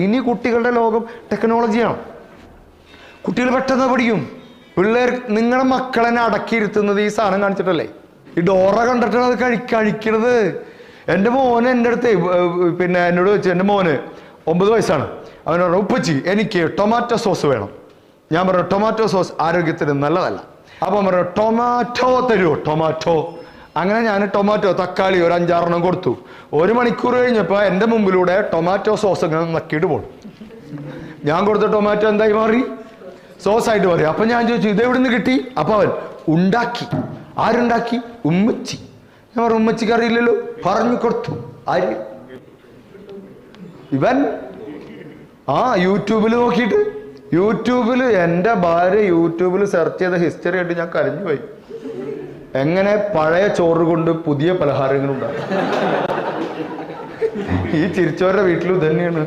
ഇനി കുട്ടികളുടെ ലോകം ടെക്നോളജിയാണ്. കുട്ടികൾ പെട്ടെന്ന് പഠിക്കും. പിള്ളേർ നിങ്ങളുടെ മക്കളെന്നെ അടക്കിയിരുത്തുന്നത് ഈ സാധനം കാണിച്ചിട്ടല്ലേ? ഈ ഡോറ കണ്ടിട്ടാണ് അത് കഴിക്കണത്. എൻ്റെ മോന് എൻ്റെ അടുത്ത് പിന്നെ എന്നോട് വെച്ച്, എൻ്റെ മോന് 9 വയസ്സാണ്. അവൻ പറഞ്ഞു, ഉപ്പച്ചി എനിക്ക് ടൊമാറ്റോ സോസ് വേണം. ഞാൻ പറഞ്ഞു, ടൊമാറ്റോ സോസ് ആരോഗ്യത്തിന് നല്ലതല്ല. അപ്പം പറഞ്ഞു, ടൊമാറ്റോ തരുമോ? ടൊമാറ്റോ. അങ്ങനെ ഞാൻ ടൊമാറ്റോ, തക്കാളി ഒരു 5-6 കൊടുത്തു. 1 മണിക്കൂർ കഴിഞ്ഞപ്പോൾ എൻ്റെ മുമ്പിലൂടെ ടൊമാറ്റോ സോസ് ഇങ്ങനെ നക്കിയിട്ട് പോകും. ഞാൻ കൊടുത്ത ടൊമാറ്റോ എന്തായി മാറി? സോസായിട്ട് മാറി. അപ്പം ഞാൻ ചോദിച്ചു, ഇത് എവിടെ നിന്ന് കിട്ടി? അപ്പം അവൻ ഉണ്ടാക്കി. ആരുണ്ടാക്കി? ഉമ്മച്ചി. ഞാൻ പറഞ്ഞു, ഉമ്മച്ചിക്ക് അറിയില്ലല്ലോ. പറഞ്ഞു കൊടുത്തു. ആര്? ഇവൻ യൂട്യൂബിൽ നോക്കിയിട്ട്. യൂട്യൂബിൽ എൻ്റെ ഭാര്യ യൂട്യൂബിൽ സെർച്ച് ചെയ്ത ഹിസ്റ്ററി ആയിട്ട് ഞാൻ കരഞ്ഞു പോയി. എങ്ങനെ പഴയ ചോറ് കൊണ്ട് പുതിയ പലഹാരങ്ങൾ ഉണ്ടാകും. ഈ ചിരിച്ചവരുടെ വീട്ടിലും തന്നെയാണ്.